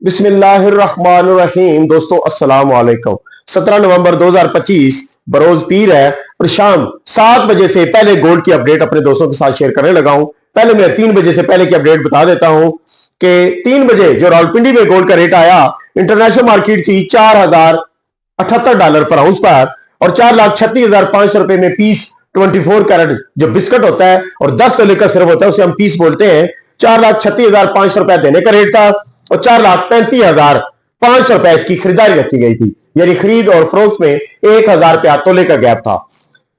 बिस्मिल्लाहिर्रहमानिर्रहीम। दोस्तों अस्सलाम वालेकुम। 17 नवंबर 2025 बरोज पीर है और शाम 7 बजे से पहले गोल्ड की अपडेट अपने दोस्तों के साथ शेयर करने लगा हूं। पहले मैं 3 बजे से पहले की अपडेट बता देता हूं कि 3 बजे जो रावलपिंडी में गोल्ड का रेट आया, इंटरनेशनल मार्केट थी $4078 पर आउंस पर और 4,36,500 रुपए में पीस 24 कैरेट जो बिस्कट होता है और 10 तोले का सिर्फ होता है उसे हम पीस बोलते हैं। 4,36,500 रुपए देने का रेट था और 4,35,500 रुपए इसकी खरीदारी रखी गई थी, यानी खरीद और फरोख्त में 1,000 रुपया तोले का गैप था।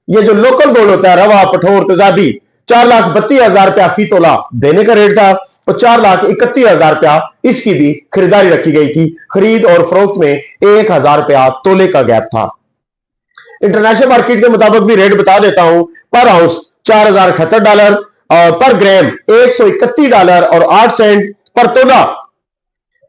ये जो लोकल गोल्ड होता है रवा पठोर तेजाबी 4,32,000 रुपया फी तोला देने का रेट था और 4,31,000 रुपया इसकी भी खरीदारी रखी गई थी। खरीद और फरोख्त में 1,000 रुपया तोले का गैप था। इंटरनेशनल मार्केट के मुताबिक भी रेट बता देता हूं। पर आउंस $4,078 और पर ग्राम $131 और 8 सेंट पर तोला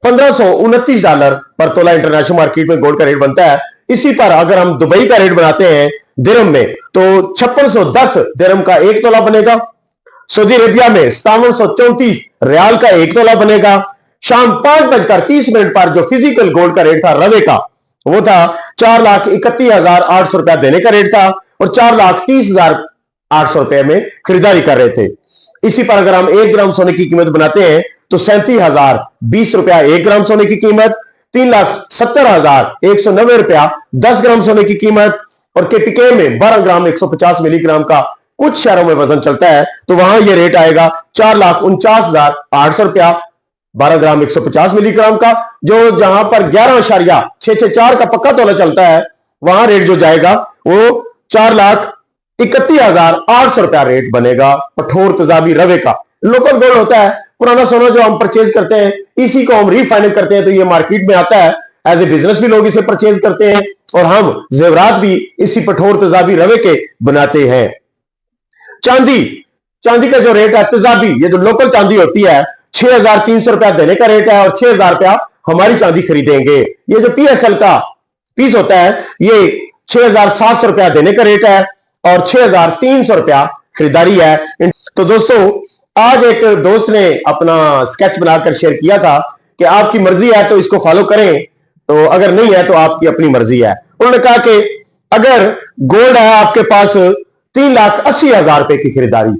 $1,529 पर तोला इंटरनेशनल मार्केट में गोल्ड का रेट बनता है। इसी पर अगर हम दुबई का रेट बनाते हैं दिरहम में तो 5610 दिरहम का 1 तोला बनेगा। सऊदी अरेबिया में 5734 रियाल का 1 तोला बनेगा। शाम 5:30 पर जो फिजिकल गोल्ड का रेट था रवे का वो था 4,31,800 रुपया देने का रेट था और 4,30,800 रुपए में खरीदारी कर रहे थे। इसी पर अगर हम 1 ग्राम सोने की कीमत बनाते हैं तो 37,020 रुपया 1 ग्राम सोने की कीमत, 3,70,190 रुपया 10 ग्राम सोने की कीमत और केपीके में 12 ग्राम 150 मिलीग्राम का कुछ शहरों में वजन चलता है तो वहां यह रेट आएगा 4,49,800 रुपया 12 ग्राम 150 मिलीग्राम का। जो जहां पर 11.664 का पक्का तोला चलता है वहां रेट जो जाएगा वो 4,31,800 रुपया रेट बनेगा कठोर तेजाबी रवे का। लोकल गोल्ड होता है पुराना सोना जो हम परचेज करते हैं, इसी को हम रीफाइनेंस करते हैं तो ये मार्केट में आता है। एज ए बिजनेस भी लोग इसे परचेज करते हैं और हम जेवरात भी इसी कठोर तेजाबी रवे के बनाते हैं। चांदी का जो रेट है तेजाबी, ये जो लोकल चांदी होती है 6,300 रुपया देने का रेट है और 6,000 रुपया हमारी चांदी खरीदेंगे। ये जो पीएसएल का पीस होता है ये 6,700 रुपया देने का रेट है और 6,300 रुपया खरीदारी है। तो दोस्तों आज एक दोस्त ने अपना स्केच बनाकर शेयर किया था कि आपकी मर्जी है तो इसको फॉलो करें, तो अगर नहीं है तो आपकी अपनी मर्जी है। उन्होंने कहा कि अगर गोल्ड है आपके पास 3,80,000 रुपए की खरीदारी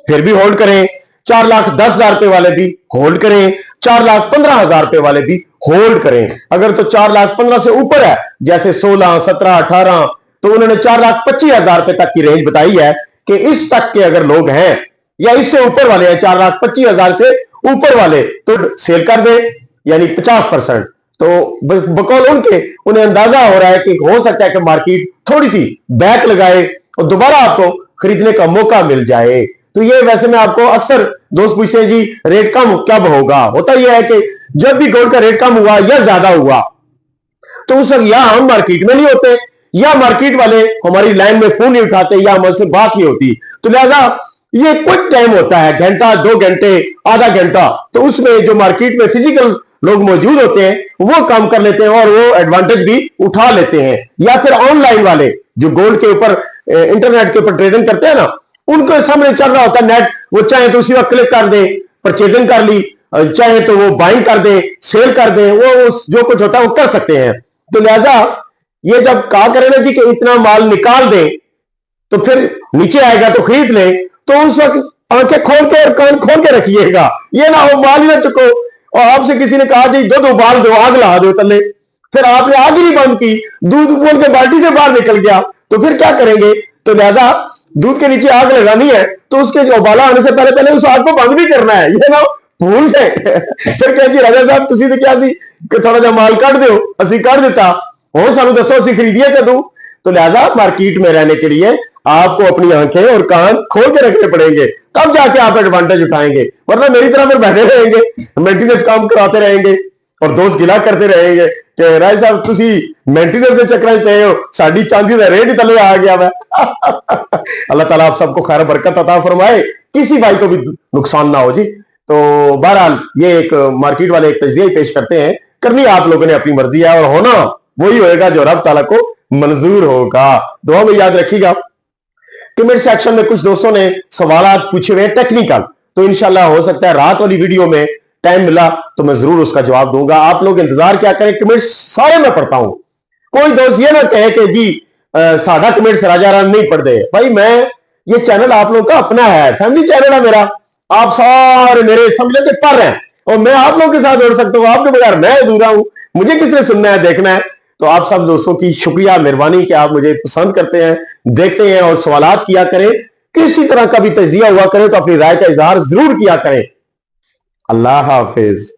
फिर भी होल्ड करें, 4,10,000 रुपए वाले भी होल्ड करें, 4,15,000 रुपए वाले भी होल्ड करें। अगर तो 4,15,000 से ऊपर है जैसे 16, 17, 18 तो उन्होंने 4,25,000 रुपए तक की रेंज बताई है कि इस तक के अगर लोग हैं या इससे ऊपर वाले हैं 4,25,000 से ऊपर वाले तो सेल कर दे, यानी 50%। तो बकौल उनके उन्हें अंदाजा हो रहा है कि हो सकता है कि मार्केट थोड़ी सी बैक लगाए और दोबारा आपको खरीदने का मौका मिल जाए। तो ये वैसे में आपको अक्सर दोस्त पूछते हैं जी रेट कम कब होगा। होता यह है कि जब भी गोल्ड का रेट कम हुआ या ज्यादा हुआ तो उस वक्त या हम मार्केट में नहीं होते या मार्केट वाले हमारी लाइन में फोन नहीं उठाते या हमसे बात नहीं होती। तो लिहाजा ये क्विक टाइम होता है, घंटा 2 घंटे आधा घंटा, तो उसमें जो मार्केट में फिजिकल लोग मौजूद होते हैं वो काम कर लेते हैं और वो एडवांटेज भी उठा लेते हैं। या फिर ऑनलाइन वाले जो गोल्ड के ऊपर इंटरनेट के ऊपर ट्रेडिंग करते हैं ना, उनके सामने चल रहा होता है नेट, वो चाहे तो उसी वक्त क्लिक कर दे, परचेजिंग कर ली, चाहे तो वो बाइंग कर दे, सेल कर दे, वो जो कुछ होता है वो कर सकते हैं। तो लिहाजा ये जब कहा करें ना जी कि इतना माल निकाल दे तो फिर नीचे आएगा तो खरीद ले, तो उस वक्त आंखें खोल के और कान खोल के रखिएगा, ये ना हो माल ही ना चुको और आपसे किसी ने कहा जी दूध उबाल दो, आग लगा दो तले, फिर आपने आग ही नहीं बंद की, दूध उबल के बाल्टी से बाहर निकल गया तो फिर क्या करेंगे। तो लिहाजा दूध के नीचे आग लगानी है तो उसके उबाला आने से पहले पहले उस आग को बंद भी करना है, ये ना भूल जाए। फिर कह जी राजा साहब तुसी तो क्या सी कि थोड़ा जा माल कट दो, असी कट देता हो, सानू दसो असी खरीदिए कदू। तो लिहाजा मार्केट में रहने के लिए आपको अपनी आंखें और कान खोल के रखने पड़ेंगे, तब जाके आप एडवांटेज उठाएंगे, वरना मेरी तरह फिर बैठे रहेंगे, मेंटेनेंस काम कराते रहेंगे और दोस्त गिला करते रहेंगे कि राय साहब तुसी मेंटेनेंस के चक्कर पे हो, साड़ी चांदी का रेट ही तले आ गया है। अल्लाह ताला आप सबको खैर बरकत अता फरमाए, किसी भाई को भी नुकसान ना हो जी। तो बहरहाल ये एक मार्केट वाले एक तजज़िया पेश करते हैं, करनी आप लोगों ने अपनी मर्जी है और होना वही होएगा जो रब ताला को मंजूर होगा। दुआ में याद रखिएगा। कमेंट सेक्शन में कुछ दोस्तों ने सवाल पूछे हुए टेक्निकल, तो इंशाल्लाह हो सकता है रात वाली वीडियो में टाइम मिला तो मैं जरूर उसका जवाब दूंगा। आप लोग इंतजार क्या करें, कमेंट्स सारे मैं पढ़ता हूं। कोई दोस्त ये ना कहे कि जी साधा कमेंट्स राजा राम नहीं पढ़ दे। भाई मैं, ये चैनल आप लोगों का अपना है, फैमिली चैनल है मेरा। आप सारे मेरे समझ के पढ़ रहे हैं और मैं आप लोगों के साथ जोड़ सकता हूं, आपके बगैर मैं अधूरा हूं। मुझे किसने सुनना है, देखना है। तो आप सब दोस्तों की शुक्रिया, मेहरबानी कि आप मुझे पसंद करते हैं, देखते हैं और सवालात किया करें। किसी तरह का भी तजिया हुआ करें तो अपनी राय का इजहार जरूर किया करें। अल्लाह हाफिज।